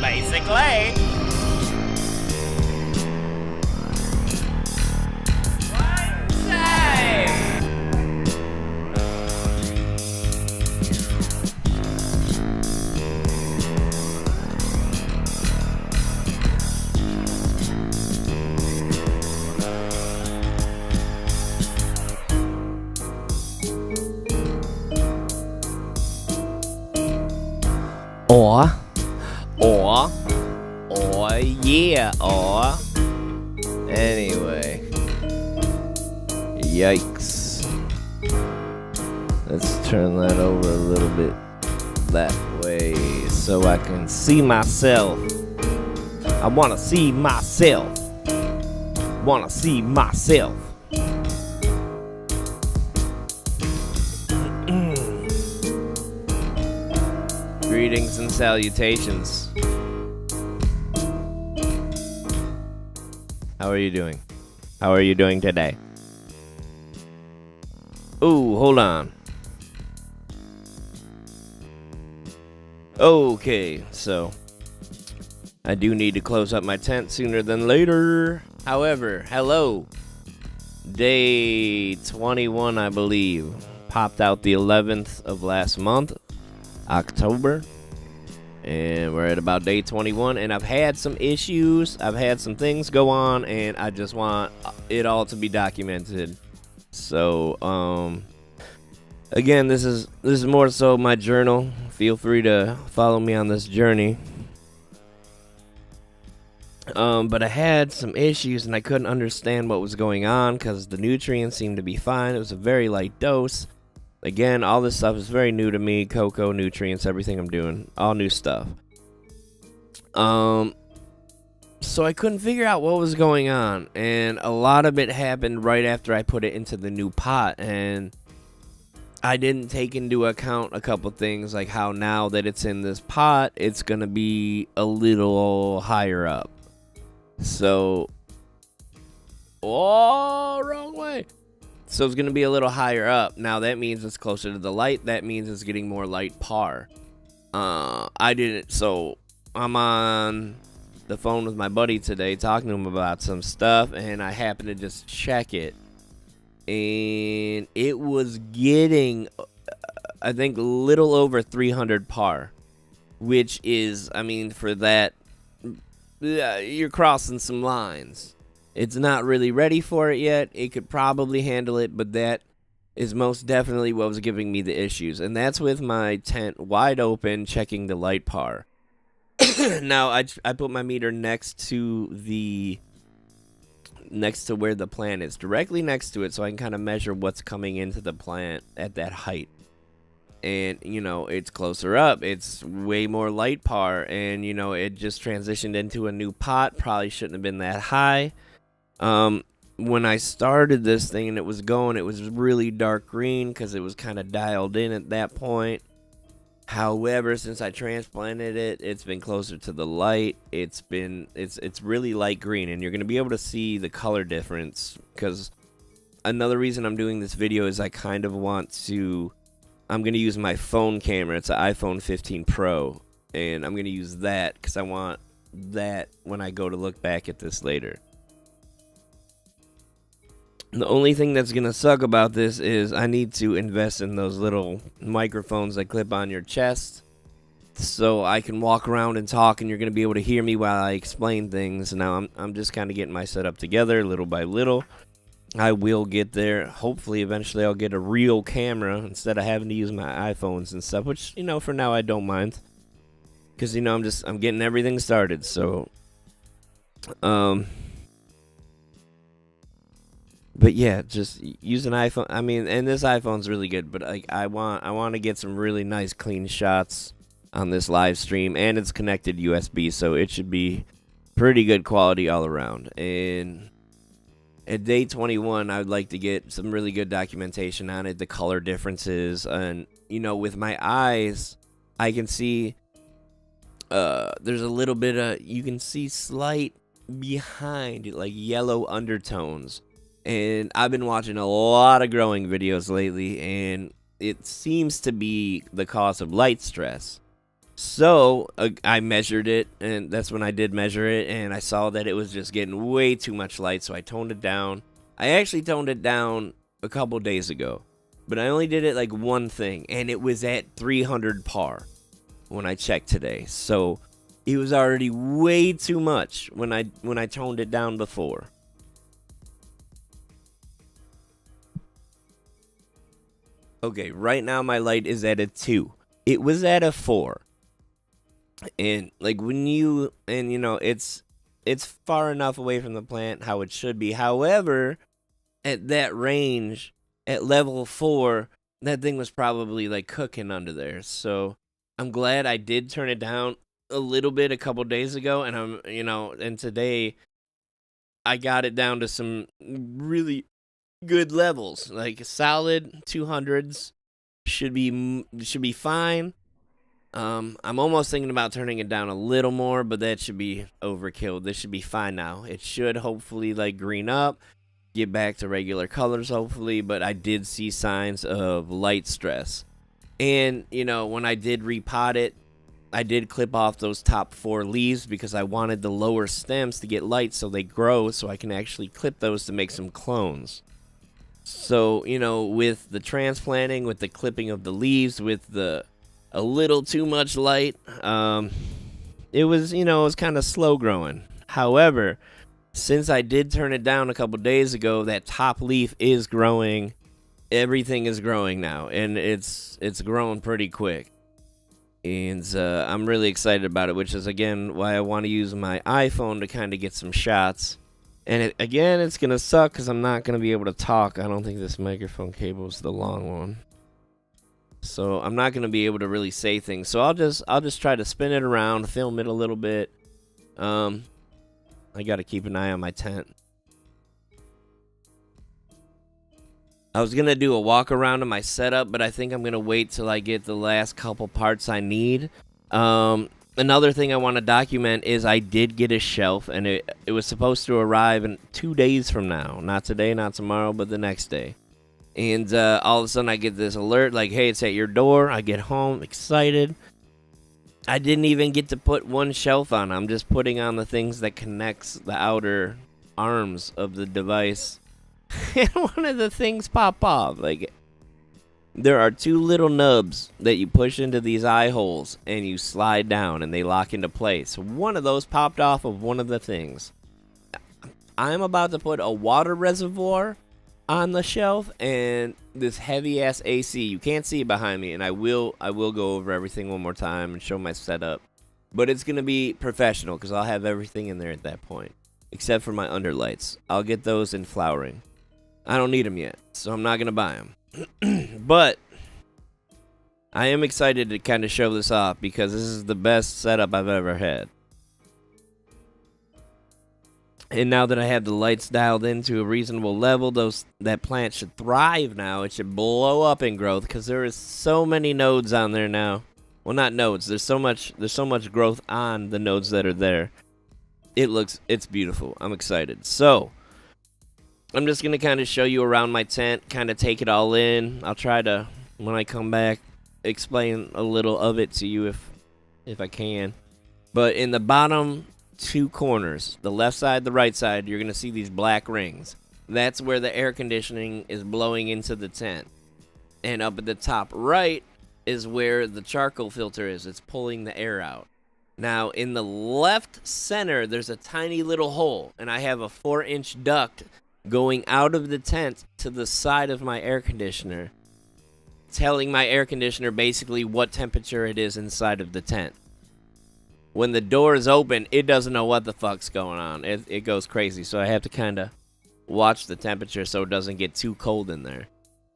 Basically. One time. Or, anyway, yikes. Let's turn that over a little bit that way so I can see myself. I want to see myself. Want to see myself. Greetings and salutations. How are you doing? How are you doing today? Ooh, hold on. Okay, so I do need to close up my tent sooner than later. However, hello. Day 21, I believe. Popped out the 11th of last month, October. And we're at about day 21, and I've had some issues. I've had some things go on, and I just want it all to be documented. So, again, this is more so my journal. Feel free to follow me on this journey. But I had some issues, and I couldn't understand what was going on because the nutrients seemed to be fine. It was a very light dose. Again, all this stuff is very new to me. Cocoa, nutrients, everything I'm doing. All new stuff. So I couldn't figure out what was going on. And a lot of it happened right after I put it into the new pot. And I didn't take into account a couple things. Like how now that it's in this pot, it's going to be a little higher up. So... Oh, wrong way. So it's going to be a little higher up. Now that means it's closer to the light. That means it's getting more light par. So I'm on the phone with my buddy today talking to him about some stuff, and I happened to just check it. And it was getting, I think, a little over 300 par, which is, I mean, for that, you're crossing some lines. It's not really ready for it yet. It could probably handle it, but that is most definitely what was giving me the issues. And that's with my tent wide open, checking the light par. Now, I put my meter next to where the plant is, directly next to it, so I can kind of measure what's coming into the plant at that height. And, you know, it's closer up. It's way more light par. And, you know, it just transitioned into a new pot. Probably shouldn't have been that high. When I started this thing and it was going, it was really dark green because it was kind of dialed in at that point. However, since I transplanted it, it's been closer to the light. It's really light green, and you're going to be able to see the color difference, because another reason I'm doing this video is I kind of want to, I'm going to use my phone camera. It's an iPhone 15 Pro, and I'm going to use that because I want that when I go to look back at this later. The only thing that's going to suck about this is I need to invest in those little microphones that clip on your chest so I can walk around and talk, and you're going to be able to hear me while I explain things. Now, I'm just kind of getting my setup together little by little. I will get there. Hopefully, eventually, I'll get a real camera instead of having to use my iPhones and stuff, which, you know, for now, I don't mind. Because, you know, I'm getting everything started, so... But yeah, just use an iPhone. I mean, and this iPhone's really good, but like I want to get some really nice clean shots on this live stream, and it's connected USB, so it should be pretty good quality all around. And at day 21, I would like to get some really good documentation on it, the color differences, and you know, with my eyes, I can see there's a little bit of, you can see slight behind, like yellow undertones. And I've been watching a lot of growing videos lately, and it seems to be the cause of light stress. So I measured it, and that's when I did measure it, and I saw that it was just getting way too much light, so I toned it down. I actually toned it down a couple days ago, but I only did it like one thing, and it was at 300 par when I checked today. So it was already way too much when I toned it down before. Okay, right now my light is at a 2. It was at a 4. And like it's far enough away from the plant how it should be. However, at that range, at level 4, that thing was probably like cooking under there. So I'm glad I did turn it down a little bit a couple days ago, and and today I got it down to some really good levels, like solid 200s should be fine. I'm almost thinking about turning it down a little more, but that should be overkill. This should be fine now. It should hopefully like green up, get back to regular colors hopefully, but I did see signs of light stress. And, when I did repot it, I did clip off those top 4 leaves because I wanted the lower stems to get light so they grow, so I can actually clip those to make some clones. So, with the transplanting, with the clipping of the leaves, with a little too much light, it was kind of slow growing. However, since I did turn it down a couple days ago, that top leaf is growing. Everything is growing now, and it's growing pretty quick. And I'm really excited about it, which is, again, why I want to use my iPhone to kind of get some shots. And it's going to suck because I'm not going to be able to talk. I don't think this microphone cable is the long one. So I'm not going to be able to really say things. So I'll just try to spin it around, film it a little bit. I got to keep an eye on my tent. I was going to do a walk around of my setup, but I think I'm going to wait till I get the last couple parts I need. Another thing I want to document is I did get a shelf, and it was supposed to arrive in 2 days from now. Not today, not tomorrow, but the next day. And all of a sudden I get this alert like, hey, it's at your door. I get home, excited. I didn't even get to put one shelf on. I'm just putting on the things that connects the outer arms of the device. And one of the things pop off. Like, there are 2 little nubs that you push into these eye holes and you slide down and they lock into place. One of those popped off of one of the things. I'm about to put a water reservoir on the shelf and this heavy ass AC. You can't see it behind me, and I will go over everything one more time and show my setup. But it's gonna be professional because I'll have everything in there at that point, except for my underlights. I'll get those in flowering. I don't need them yet, so I'm not gonna buy them. But I am excited to kind of show this off because this is the best setup I've ever had. And now that I have the lights dialed into a reasonable level, that plant should thrive now. It should blow up in growth because there is so many nodes on there now. Well, not nodes. There's so much growth on the nodes that are there. It's beautiful. I'm excited. So I'm just gonna kind of show you around my tent, kind of take it all in. I'll try to, when I come back, explain a little of it to you if I can. But in the bottom 2 corners, the left side, the right side, you're gonna see these black rings. That's where the air conditioning is blowing into the tent. And up at the top right is where the charcoal filter is. It's pulling the air out. Now in the left center, there's a tiny little hole, and I have a 4-inch duct going out of the tent to the side of my air conditioner, telling my air conditioner basically what temperature it is inside of the tent. When the door is open, it doesn't know what the fuck's going on. It goes crazy, so I have to kind of watch the temperature so it doesn't get too cold in there.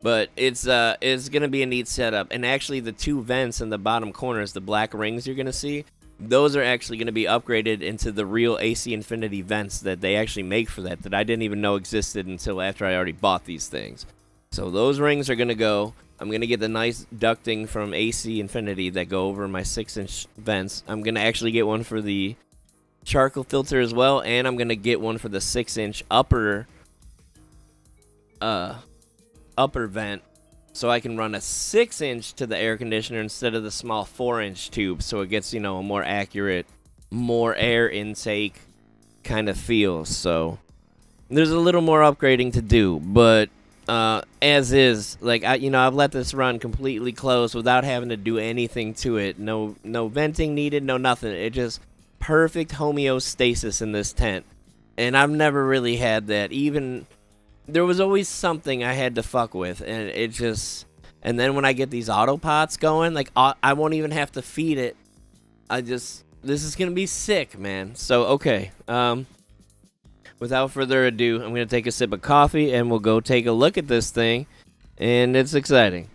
But it's gonna be a neat setup. And actually, the 2 vents in the bottom corners, the black rings you're gonna see, those are actually gonna be upgraded into the real AC Infinity vents that they actually make for that I didn't even know existed until after I already bought these things. So those rings are gonna go. I'm going to get the nice ducting from AC Infinity that go over my 6-inch vents. I'm going to actually get one for the charcoal filter as well, and I'm going to get one for the 6-inch upper vent so I can run a 6-inch to the air conditioner instead of the small 4-inch tube, so it gets, you know, a more accurate, more air intake kind of feel. So there's a little more upgrading to do, but as is, like, I've let this run completely closed without having to do anything to it. No venting needed, no nothing. It just perfect homeostasis in this tent, and I've never really had that. Even there was always something I had to fuck with, and it just. And then when I get these auto pots going, like, I won't even have to feed it. This is gonna be sick, man. So okay, without further ado, I'm going to take a sip of coffee and we'll go take a look at this thing. And it's exciting.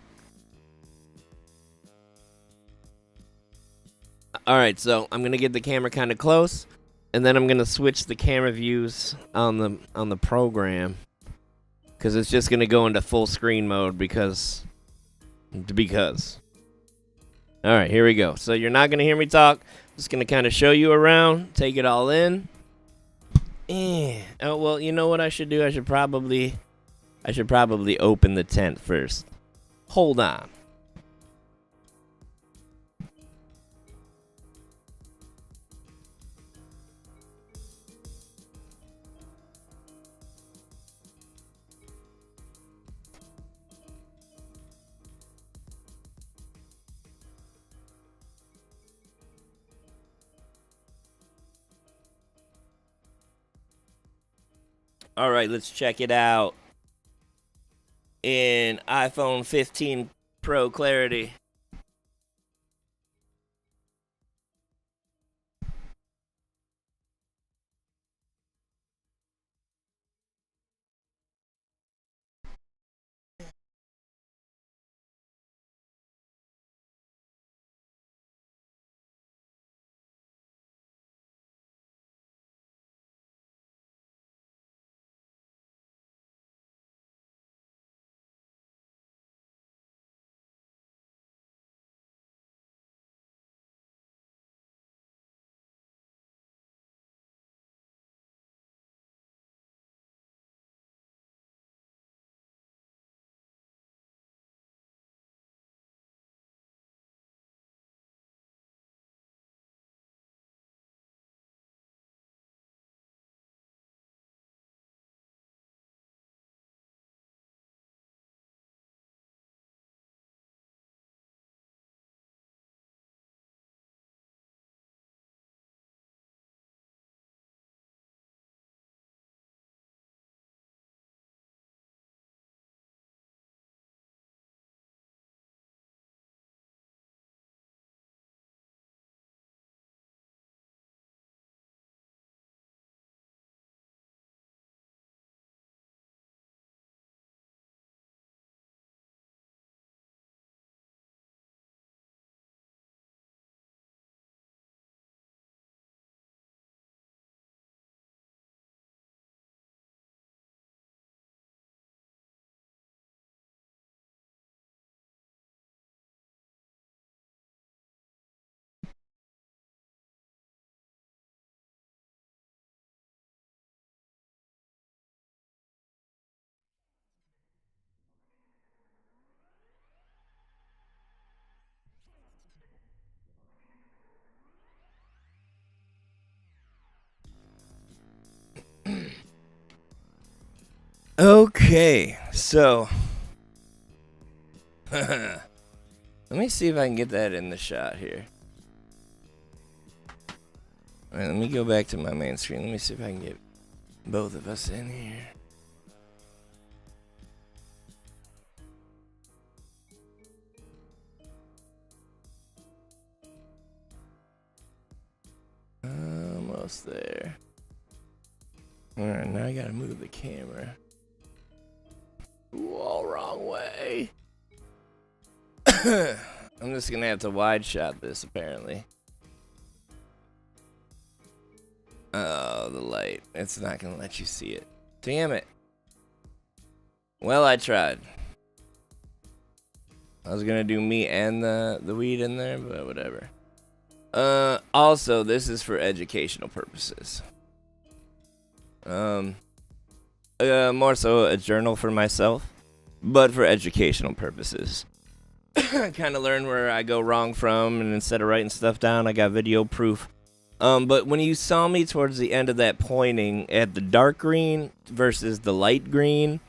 Alright, so I'm going to get the camera kind of close. And then I'm going to switch the camera views on the program. Because it's just going to go into full screen mode because. Alright, here we go. So you're not going to hear me talk. Just going to kind of show you around. Take it all in. Oh, well, you know what I should do? I should probably open the tent first. Hold on. All right, let's check it out in iPhone 15 Pro clarity. Okay, so let me see if I can get that in the shot here. Alright, let me go back to my main screen. Let me see if I can get both of us in here. Almost there. Alright, now I gotta move the camera. Ooh, all wrong way. I'm just gonna have to wide shot this apparently. Oh, the light. It's not gonna let you see it. Damn it. Well, I tried. I was gonna do me and the weed in there, but whatever. Also, this is for educational purposes. More so a journal for myself. but for educational purposes. I kind of learned where I go wrong from, and instead of writing stuff down, I got video proof. But when you saw me towards the end of that pointing at the dark green versus the light green,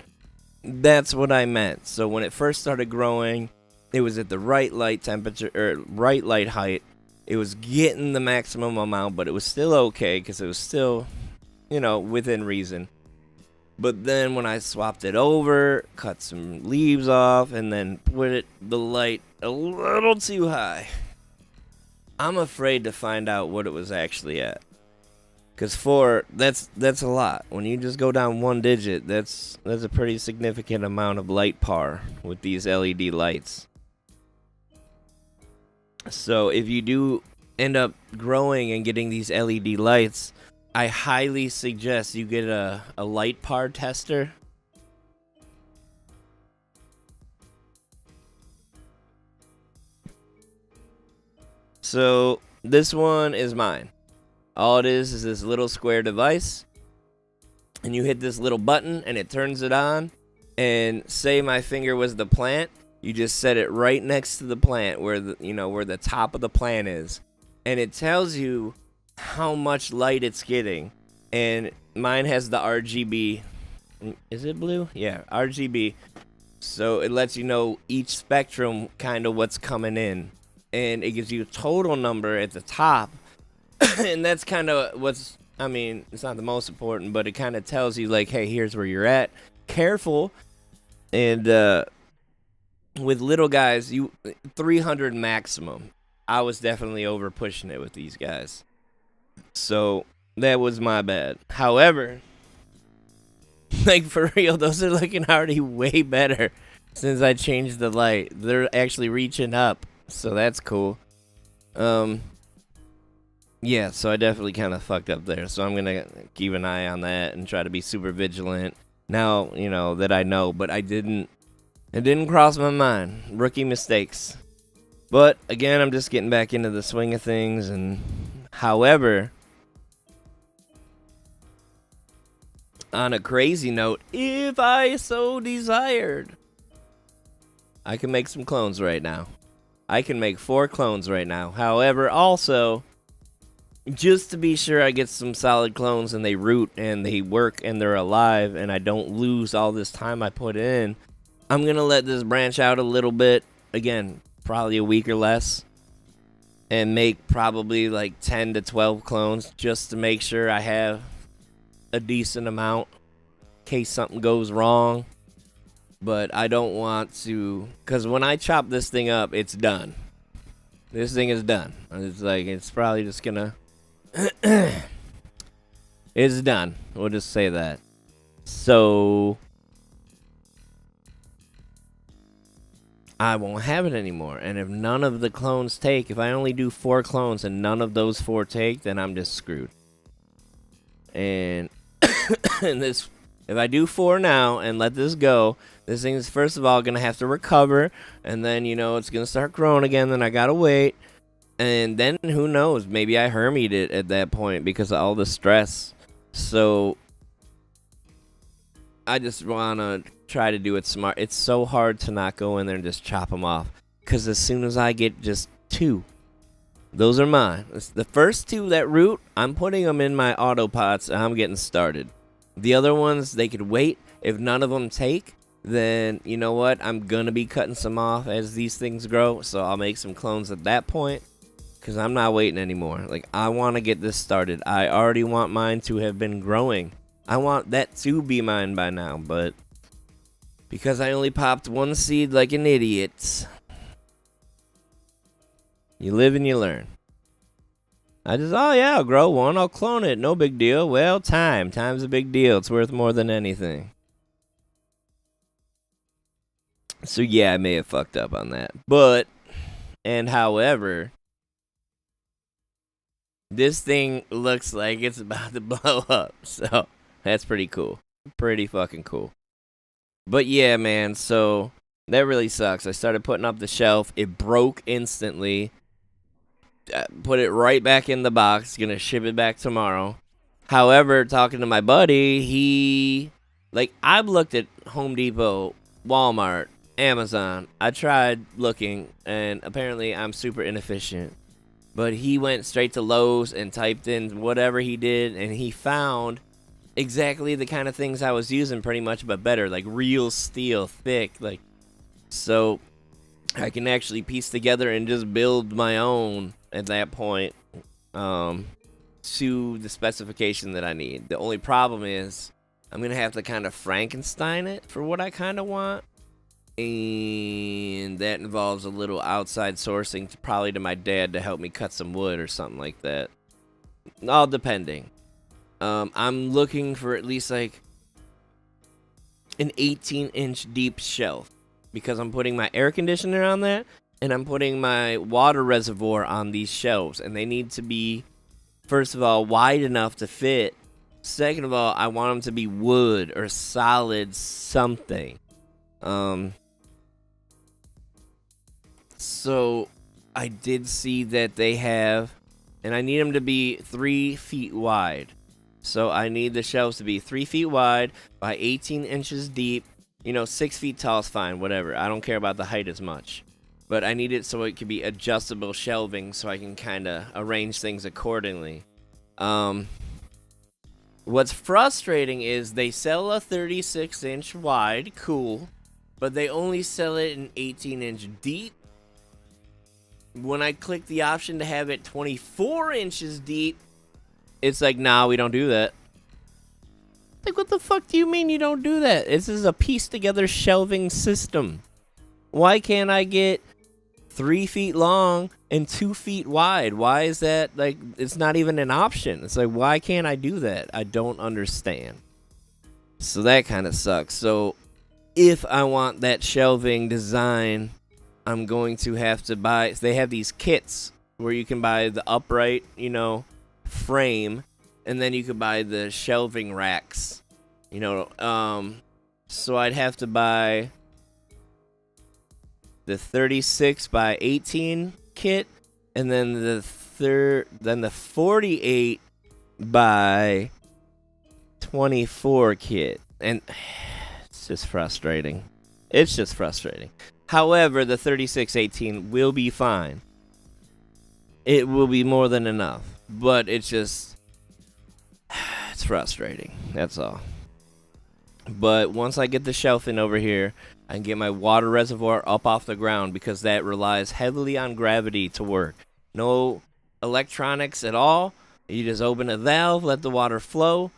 that's what I meant. So when it first started growing, it was at the right light temperature, or right light height. It was getting the maximum amount, but it was still okay because it was still, within reason. But then when I swapped it over, cut some leaves off, and then put the light a little too high, I'm afraid to find out what it was actually at. Because 4, that's a lot. When you just go down one digit, that's a pretty significant amount of light par with these LED lights. So if you do end up growing and getting these LED lights, I highly suggest you get a light par tester. So this one is mine. All it is this little square device, and you hit this little button and it turns it on. And say my finger was the plant, you just set it right next to the plant where the top of the plant is, and it tells you how much light it's getting. And mine has the RGB. Is it blue? Yeah, RGB. So it lets you know each spectrum, kind of what's coming in, and it gives you a total number at the top. And that's kind of it's not the most important, but it kind of tells you, like, hey, here's where you're at. Careful. And with little guys, 300 maximum. I was definitely over pushing it with these guys. So that was my bad. However, like, for real, those are looking already way better since I changed the light. They're actually reaching up, so that's cool. Yeah, so I definitely kind of fucked up there. So I'm going to keep an eye on that and try to be super vigilant. Now, that I know, but it didn't cross my mind. Rookie mistakes. But again, I'm just getting back into the swing of things. And however, on a crazy note, if I so desired, I can make some clones right now. I can make 4 clones right now. However, also, just to be sure I get some solid clones and they root and they work and they're alive and I don't lose all this time I put in, I'm going to let this branch out a little bit. Again, probably a week or less. And make probably like 10 to 12 clones just to make sure I have a decent amount in case something goes wrong. But I don't want to, because when I chop this thing up, it's done. This thing is done. It's probably just going to... It's done. We'll just say that. So I won't have it anymore. And if none of the clones take, if I only do 4 clones and none of those 4 take, then I'm just screwed. And if I do 4 now and let this go, this thing is first of all gonna have to recover, and then it's gonna start growing again. Then I gotta wait. And then, who knows, maybe I hermied it at that point because of all the stress. So I just want to try to do it smart. It's so hard to not go in there and just chop them off. Because as soon as I get just 2, those are mine. The first 2 that root, I'm putting them in my auto pots and I'm getting started. The other ones, they could wait. If none of them take, then you know what? I'm going to be cutting some off as these things grow. So I'll make some clones at that point. Because I'm not waiting anymore. Like, I want to get this started. I already want mine to have been growing. I want that to be mine by now. But because I only popped 1 seed like an idiot, you live and you learn. I'll grow 1. I'll clone it. No big deal. Well, time's a big deal. It's worth more than anything. So yeah, I may have fucked up on that. However, this thing looks like it's about to blow up. So that's pretty cool. Pretty fucking cool. But yeah, man, so that really sucks. I started putting up the shelf. It broke instantly. Put it right back in the box. Gonna ship it back tomorrow. However, talking to my buddy, I've looked at Home Depot Walmart, Amazon. I tried looking, and apparently I'm super inefficient. But he went straight to Lowe's and typed in whatever he did, and he found exactly the kind of things I was using pretty much, but better, like real steel, thick, like, so I can actually piece together and just build my own at that point, to the specification that I need. The only problem is I'm going to have to kind of Frankenstein it for what I kind of want, and that involves a little outside sourcing, probably to my dad to help me cut some wood or something like that, all depending. I'm looking for at least like an 18-inch deep shelf, because I'm putting my air conditioner on that, and I'm putting my water reservoir on these shelves, and they need to be, first of all, wide enough to fit. Second of all, I want them to be wood or solid something. So I did see that they have, and I need them to be 3 feet wide. So I need the shelves to be 3 feet wide by 18 inches deep. 6 feet tall is fine, whatever. I don't care about the height as much. But I need it so it can be adjustable shelving, so I can kind of arrange things accordingly. What's frustrating is they sell a 36-inch wide, cool, but they only sell it in 18-inch deep. When I click the option to have it 24 inches deep, it's like, nah, we don't do that. Like, what the fuck do you mean you don't do that? This is a piece-together shelving system. Why can't I get 3 feet long and 2 feet wide? Why is that, like, it's not even an option? It's like, why can't I do that? I don't understand. So that kind of sucks. So if I want that shelving design, I'm going to have to buy, they have these kits where you can buy the upright, frame, and then you could buy the shelving racks, so I'd have to buy the 36 by 18 kit, and then the 48 by 24 kit, and it's just frustrating. However, the 36-18 will be fine. It will be more than enough, but it's frustrating. That's all. But once I get the shelving over here, I can get my water reservoir up off the ground, because that relies heavily on gravity to work. No electronics at all. You just open a valve, let the water flows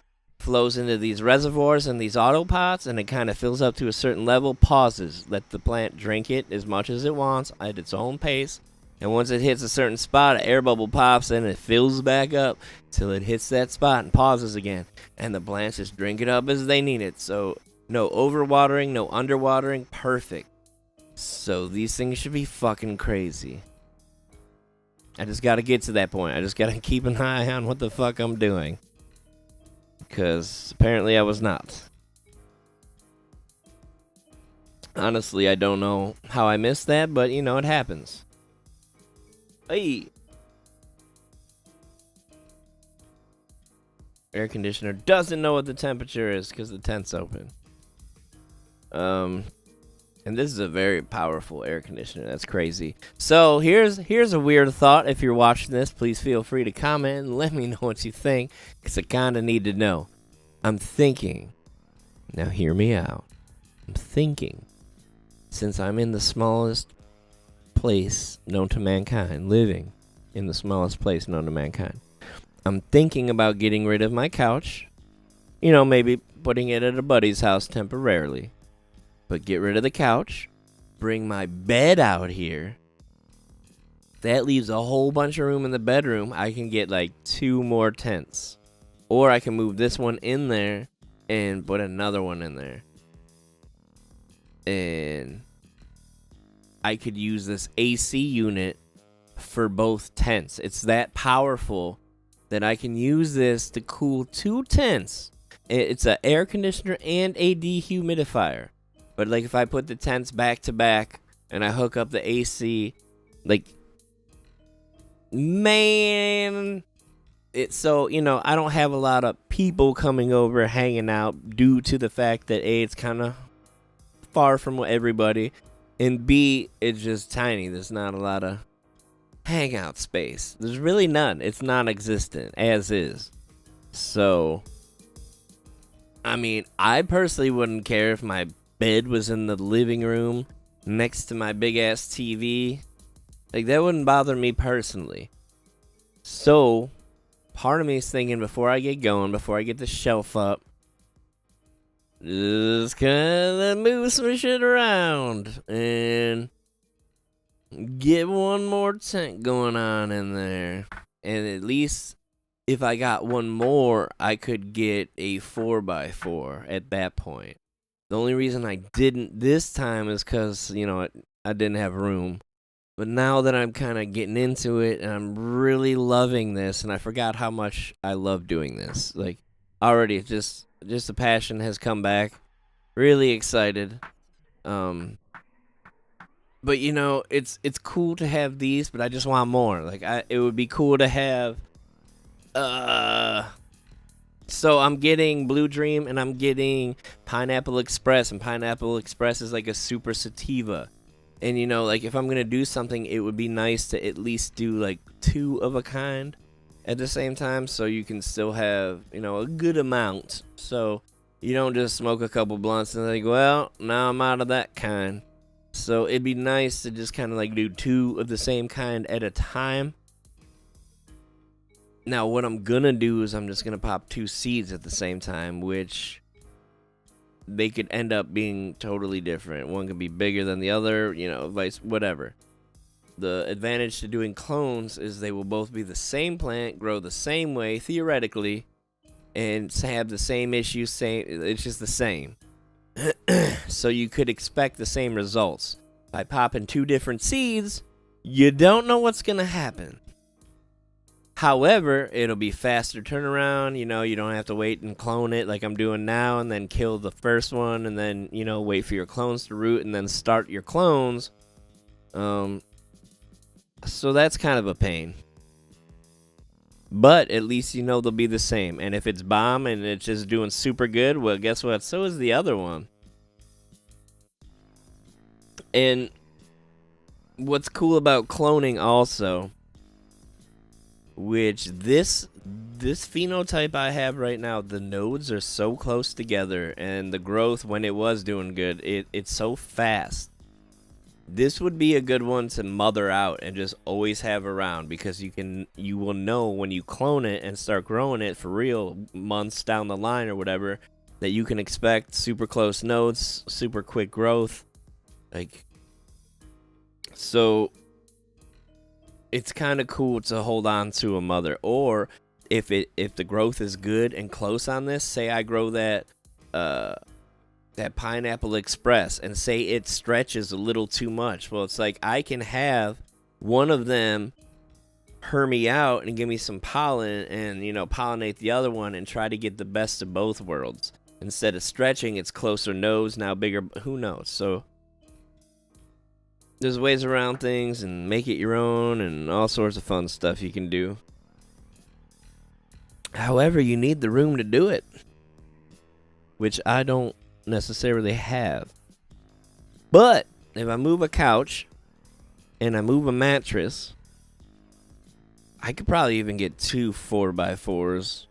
into these reservoirs and these auto pots, and it kind of fills up to a certain level, pauses, let the plant drink it as much as it wants at its own pace. And once it hits a certain spot, an air bubble pops and it fills back up till it hits that spot and pauses again. And the plants just drink it up as they need it. So no overwatering, no underwatering, perfect. So these things should be fucking crazy. I just gotta get to that point. I just gotta keep an eye on what the fuck I'm doing, because apparently I was not. Honestly, I don't know how I missed that, but it happens. Hey. Air conditioner doesn't know what the temperature is because the tent's open. And this is a very powerful air conditioner. That's crazy. So here's a weird thought. If you're watching this, please feel free to comment and let me know what you think, because I kind of need to know. I'm thinking. Now hear me out. I'm thinking, since I'm in the smallest place known to mankind, living in the smallest place known to mankind, I'm thinking about getting rid of my couch. Maybe putting it at a buddy's house temporarily. But get rid of the couch, bring my bed out here. That leaves a whole bunch of room in the bedroom. I can get like 2 more tents. Or I can move this one in there and put another one in there. And I could use this AC unit for both tents. It's that powerful that I can use this to cool 2 tents. It's an air conditioner and a dehumidifier. But like if I put the tents back to back and I hook up the AC, like, man, so I don't have a lot of people coming over hanging out due to the fact that it's kind of far from everybody, and B, it's just tiny. There's not a lot of hangout space. There's really none. It's non-existent as is. So, I mean, I personally wouldn't care if my bed was in the living room next to my big ass TV. Like, that wouldn't bother me personally. So, part of me is thinking, before I get going, before I get the shelf up, just kind of move some shit around and get one more tent going on in there. And at least if I got one more, I could get a 4x4 at that point. The only reason I didn't this time is because, I didn't have room. But now that I'm kind of getting into it, and I'm really loving this, and I forgot how much I love doing this. Like, already, just the passion has come back. Really excited. But it's cool to have these, but I just want more. Like, it would be cool to have. So I'm getting Blue Dream, and I'm getting Pineapple Express, and Pineapple Express is like a super sativa. And, like, if I'm going to do something, it would be nice to at least do, like, 2 of a kind at the same time, so you can still have, a good amount. So you don't just smoke a couple blunts and think, well, now I'm out of that kind. So it'd be nice to just kind of, like, do 2 of the same kind at a time. Now, what I'm going to do is I'm just going to pop 2 seeds at the same time, which they could end up being totally different. One could be bigger than the other, whatever. The advantage to doing clones is they will both be the same plant, grow the same way, theoretically, and have the same issues. It's just the same. So you could expect the same results. By popping 2 different seeds, you don't know what's going to happen. However, it'll be faster turnaround. You don't have to wait and clone it like I'm doing now and then kill the first one and then, wait for your clones to root and then start your clones. So that's kind of a pain. But at least they'll be the same. And if it's bomb and it's just doing super good, well, guess what? So is the other one. And what's cool about cloning also, which this phenotype I have right now, the nodes are so close together, and the growth, when it was doing good, it's so fast. This would be a good one to mother out and just always have around, because you will know when you clone it and start growing it for real months down the line or whatever, that you can expect super close nodes, super quick growth. So it's kind of cool to hold on to a mother. Or if the growth is good and close on this, say I grow that Pineapple Express, and say it stretches a little too much, well, it's like I can have one of them her me out and give me some pollen and pollinate the other one and try to get the best of both worlds. Instead of stretching, it's closer nodes, now bigger, who knows. So there's ways around things, and make it your own, and all sorts of fun stuff you can do. However, you need the room to do it, which I don't necessarily have. But if I move a couch and I move a mattress, I could probably even get 2 4x4s.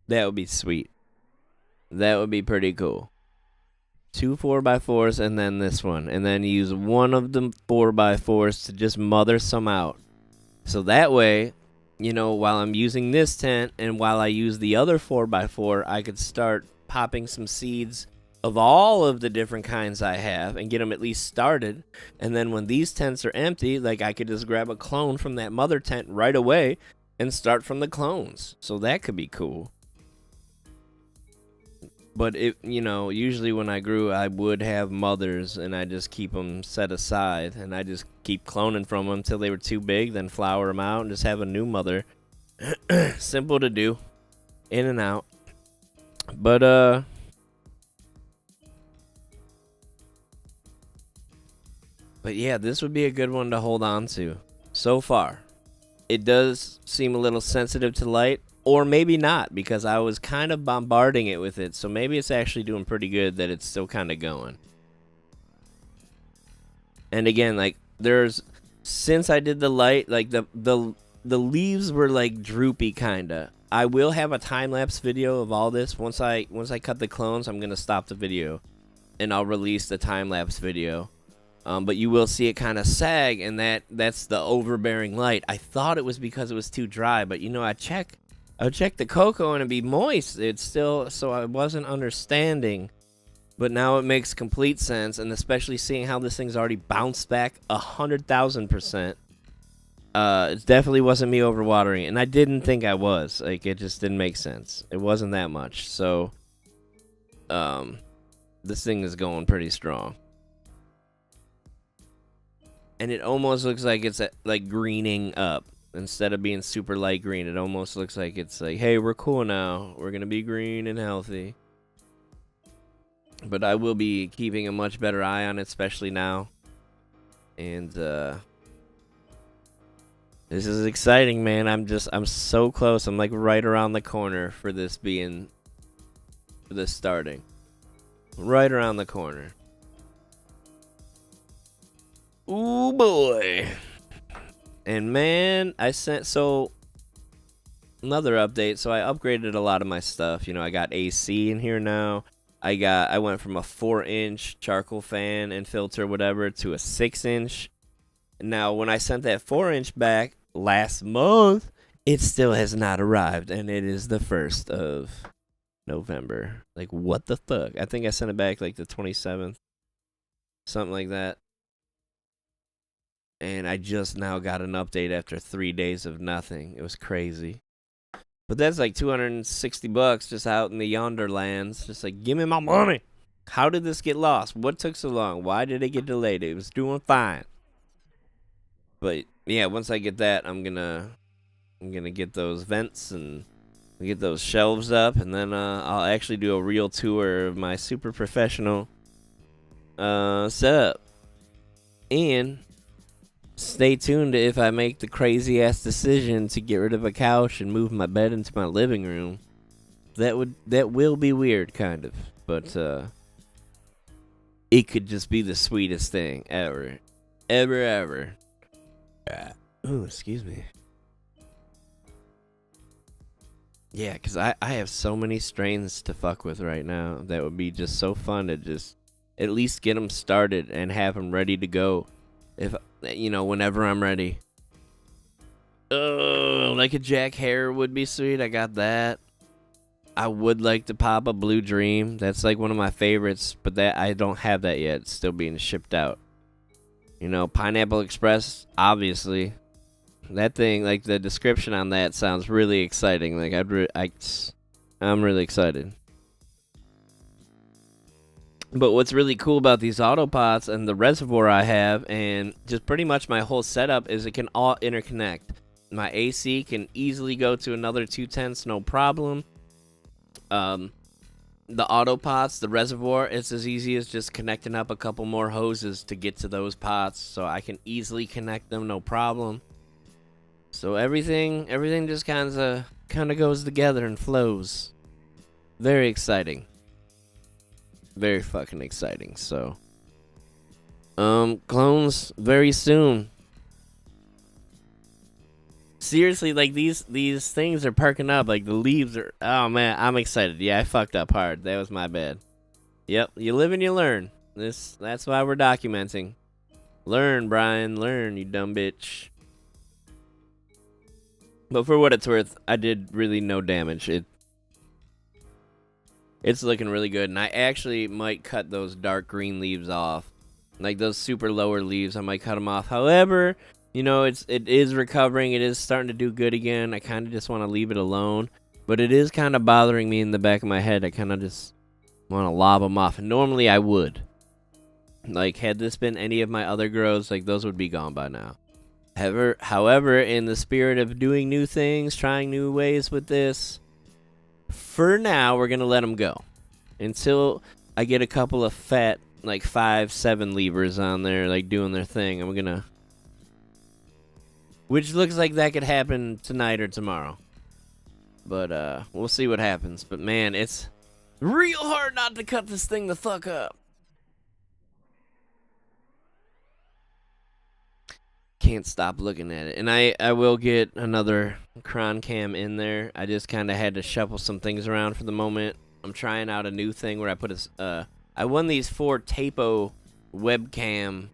That would be sweet. That would be pretty cool. 2 4x4s and then this one, and then use one of the 4x4s to just mother some out. So that way, while I'm using this tent and while I use the other 4x4, I could start popping some seeds of all of the different kinds I have and get them at least started. And then when these tents are empty, like, I could just grab a clone from that mother tent right away and start from the clones. So that could be cool. But usually when I grew, I would have mothers, and I just keep them set aside, and I just keep cloning from them until they were too big, then flower them out and just have a new mother. Simple to do, in and out. But yeah, this would be a good one to hold on to. So far, it does seem a little sensitive to light, Or maybe not, because I was kind of bombarding it with it. So maybe it's actually doing pretty good that it's still kind of going. And again, like, since I did the light, like, the leaves were, like, droopy, kind of. I will have a time-lapse video of all this. Once I cut the clones, I'm going to stop the video. And I'll release the time-lapse video. But you will see it kind of sag, and that's the overbearing light. I thought it was because it was too dry, but, you know, I would check the cocoa and it'd be moist. It's still, so I wasn't understanding. But now it makes complete sense, and especially seeing how this thing's already bounced back 100,000%. It definitely wasn't me overwatering, and I didn't think I was. Like, it just didn't make sense. It wasn't that much. So, this thing is going pretty strong. And it almost looks like it's like greening up. Instead of being super light green, it almost looks like it's like, hey, we're cool now. We're going to be green and healthy. But I will be keeping a much better eye on it, especially now. And this is exciting, man. I'm so close. I'm like right around the corner for this starting. Right around the corner. Ooh, boy. And man, another update. So I upgraded a lot of my stuff. You know, I got AC in here now. I went from a 4-inch charcoal fan and filter, whatever, to a 6-inch. Now, when I sent that 4-inch back last month, it still has not arrived, and it is the 1st of November. Like, what the fuck? I think I sent it back like the 27th, something like that. And I just now got an update after 3 days of nothing. It was crazy. But that's like $260 just out in the yonder lands. Just like, give me my money. How did this get lost? What took so long? Why did it get delayed? It was doing fine. But yeah, once I get that, I'm gonna get those vents and get those shelves up, and then I'll actually do a real tour of my super professional setup. And stay tuned if I make the crazy ass decision to get rid of a couch and move my bed into my living room. That will be weird, kind of, but it could just be the sweetest thing ever. Ever. Oh, excuse me. Yeah, because I have so many strains to fuck with right now that would be just so fun to just at least get them started and have them ready to go. If, you know, whenever I'm ready. Oh, like a Jack Hare would be sweet. I got that. I would like to pop a Blue Dream. That's like one of my favorites, but that I don't have that yet. It's still being shipped out. You know, Pineapple Express, obviously. That thing, like the description on that sounds really exciting. Like I'm really excited. But what's really cool about these autopots and the reservoir I have, and just pretty much my whole setup, is it can all interconnect. My AC can easily go to another 210s, no problem. The autopots, the reservoir, it's as easy as just connecting up a couple more hoses to get to those pots, so I can easily connect them, no problem. So everything just kind of goes together and flows. Very exciting. Very fucking exciting. So, clones very soon. Seriously, like these things are perking up. Like the leaves are. Oh man, I'm excited. Yeah, I fucked up hard. That was my bad. Yep, you live and you learn. That's why we're documenting. Learn, Brian. Learn, you dumb bitch. But for what it's worth, I did really no damage. It's looking really good, and I actually might cut those dark green leaves off. Like those super lower leaves, I might cut them off. However, you know, it is recovering. It is starting to do good again. I kind of just want to leave it alone. But it is kind of bothering me in the back of my head. I kind of just want to lob them off. And normally I would. Like, had this been any of my other grows, like, those would be gone by now. However, in the spirit of doing new things, trying new ways with this, for now, we're going to let them go. Until I get a couple of fat, like, 5-7 levers on there, like, doing their thing. I'm going to... Which looks like that could happen tonight or tomorrow. But we'll see what happens. But man, it's real hard not to cut this thing the fuck up. Can't stop looking at it. And I will get another cron cam in there. I just kind of had to shuffle some things around for the moment. I'm trying out a new thing where I put I won these 4 Tapo webcam.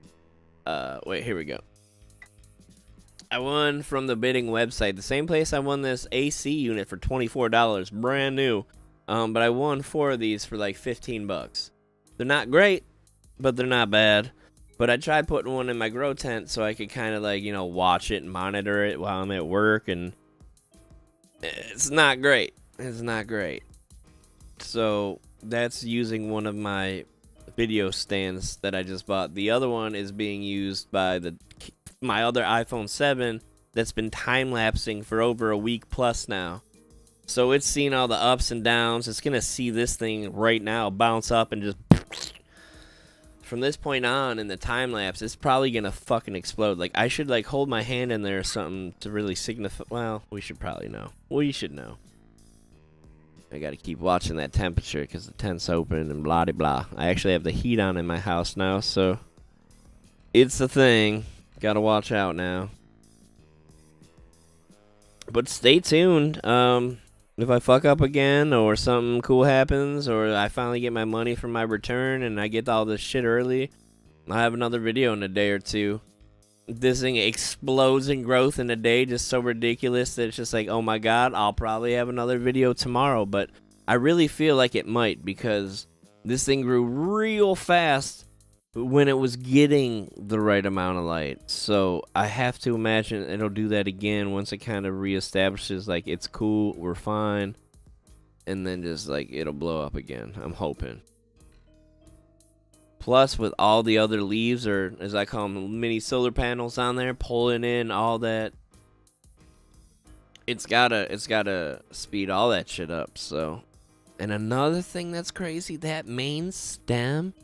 Wait, here we go. I won from the bidding website, the same place I won this AC unit for $24, brand new. But I won 4 of these for like 15 bucks. They're not great, but they're not bad. But I tried putting one in my grow tent so I could kind of like, watch it and monitor it while I'm at work, and it's not great. It's not great. So that's using one of my video stands that I just bought. The other one is being used by my other iPhone 7 that's been time-lapsing for over a week plus now. So it's seen all the ups and downs. It's going to see this thing right now bounce up and just... From this point on in the time lapse, it's probably gonna fucking explode. Like, I should like hold my hand in there or something to really signify. Well, we should probably know. We should know. I gotta keep watching that temperature because the tent's open and blah de blah. I actually have the heat on in my house now, so it's a thing. Gotta watch out now. But stay tuned. If I fuck up again or something cool happens or I finally get my money from my return and I get all this shit early, I'll have another video in a day or two. This thing explodes in growth in a day, just so ridiculous that it's just like, oh my god, I'll probably have another video tomorrow. But I really feel like it might, because this thing grew real fast when it was getting the right amount of light. So I have to imagine it'll do that again once it kind of reestablishes like it's cool, we're fine, and then just like it'll blow up again. I'm hoping. Plus, with all the other leaves, or as I call them, mini solar panels on there, pulling in all that, it's gotta speed all that shit up. So, and another thing that's crazy, that main stem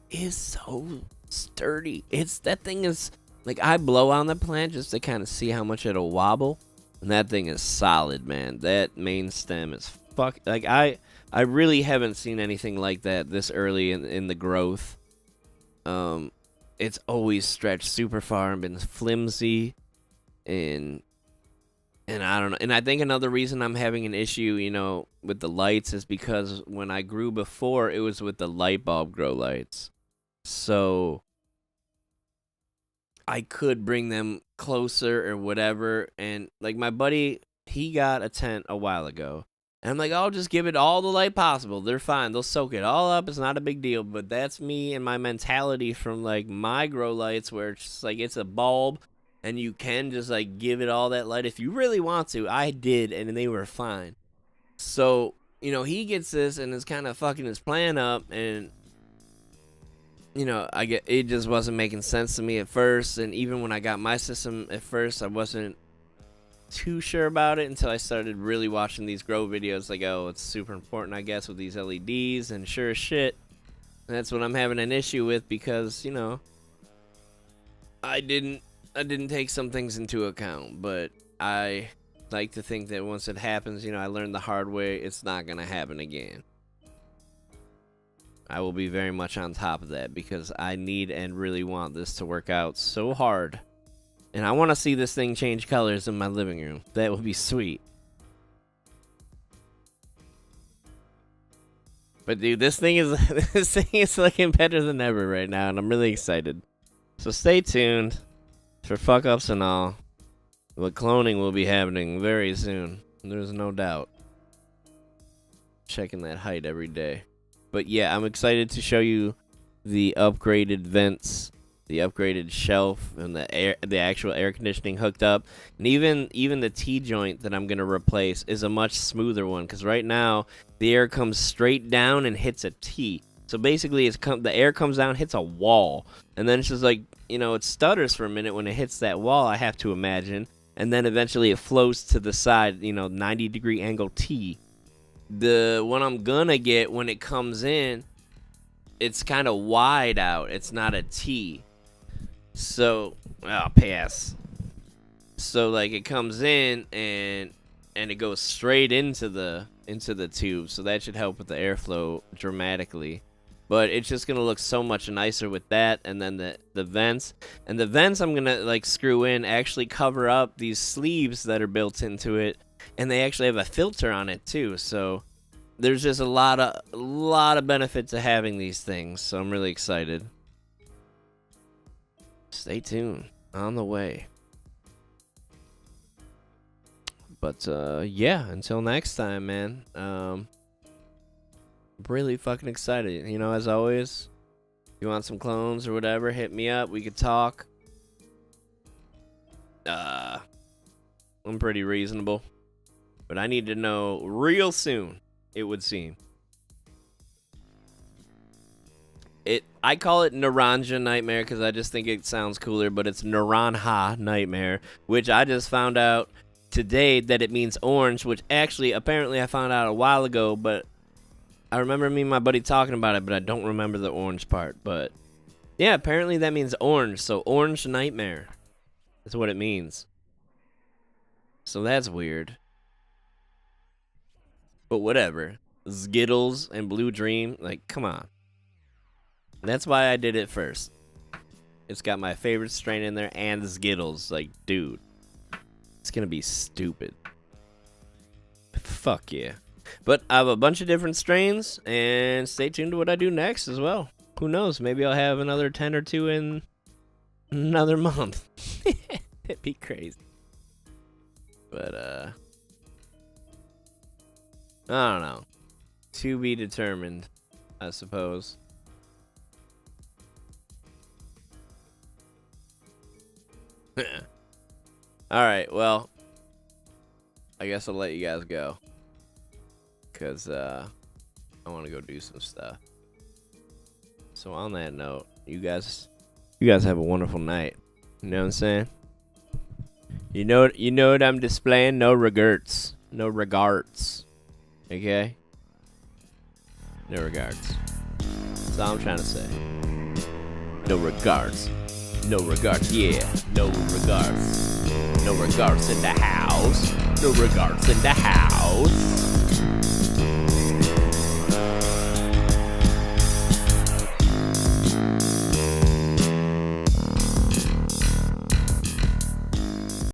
is so sturdy. That thing is like, I blow on the plant just to kind of see how much it'll wobble, and that thing is solid, man. That main stem is like, I really haven't seen anything like that this early in the growth. It's always stretched super far and been flimsy, and I don't know. And I think another reason I'm having an issue, with the lights is because when I grew before, it was with the light bulb grow lights. So I could bring them closer or whatever. And like my buddy, he got a tent a while ago. And I'm like, I'll just give it all the light possible. They're fine. They'll soak it all up. It's not a big deal. But that's me and my mentality from like my grow lights, where it's just like it's a bulb and you can just like give it all that light if you really want to. I did, and they were fine. So, he gets this and is kind of fucking his plan up, and it just wasn't making sense to me at first. And even when I got my system at first, I wasn't too sure about it until I started really watching these grow videos. Like, oh, it's super important, I guess, with these LEDs, and sure as shit, that's what I'm having an issue with, because I didn't take some things into account. But I like to think that once it happens, I learned the hard way. It's not gonna happen again. I will be very much on top of that, because I need and really want this to work out so hard. And I want to see this thing change colors in my living room. That would be sweet. But dude, this thing is looking better than ever right now, and I'm really excited. So stay tuned for fuck ups and all. But cloning will be happening very soon. There's no doubt. Checking that height every day. But yeah, I'm excited to show you the upgraded vents, the upgraded shelf, and the actual air conditioning hooked up. And even the T-joint that I'm going to replace is a much smoother one, because right now the air comes straight down and hits a T. So basically the air comes down, hits a wall, and then it's just like, it stutters for a minute when it hits that wall, I have to imagine, and then eventually it flows to the side, 90-degree angle T. The one I'm gonna get, when it comes in, it's kind of wide out. It's not a T. So, pass. So, like, it comes in, and and it goes straight into the tube, so that should help with the airflow dramatically. But it's just gonna look so much nicer with that, and then the vents. And the vents I'm gonna like screw in actually cover up these sleeves that are built into it, and they actually have a filter on it too. So there's just a lot of benefit to having these things. So I'm really excited. Stay tuned, on the way. But yeah, until next time, man. Really fucking excited. You know, as always, if you want some clones or whatever, hit me up. We could talk. I'm pretty reasonable, but I need to know real soon, it would seem. I call it Naranja Nightmare because I just think it sounds cooler, but it's Naranja Nightmare, which I just found out today that it means orange, which actually apparently I found out a while ago, but I remember me and my buddy talking about it, but I don't remember the orange part. But yeah, apparently that means orange, so Orange Nightmare is what it means. So that's weird. But whatever. Skittles and Blue Dream, like, come on. That's why I did it first. It's got my favorite strain in there and the Skittles. Like, dude, it's gonna be stupid. Fuck yeah. But I have a bunch of different strains, and stay tuned to what I do next as well. Who knows? Maybe I'll have another 10 or 2 in another month. It'd be crazy. But, I don't know. To be determined, I suppose. Alright, well, I guess I'll let you guys go. Because I want to go do some stuff. So on that note, you guys have a wonderful night. You know what I'm saying? You know what I'm displaying? No regrets. No regards. Okay? No regards. That's all I'm trying to say. No regards. No regards. Yeah. No regards. No regards in the house. No regards in the house.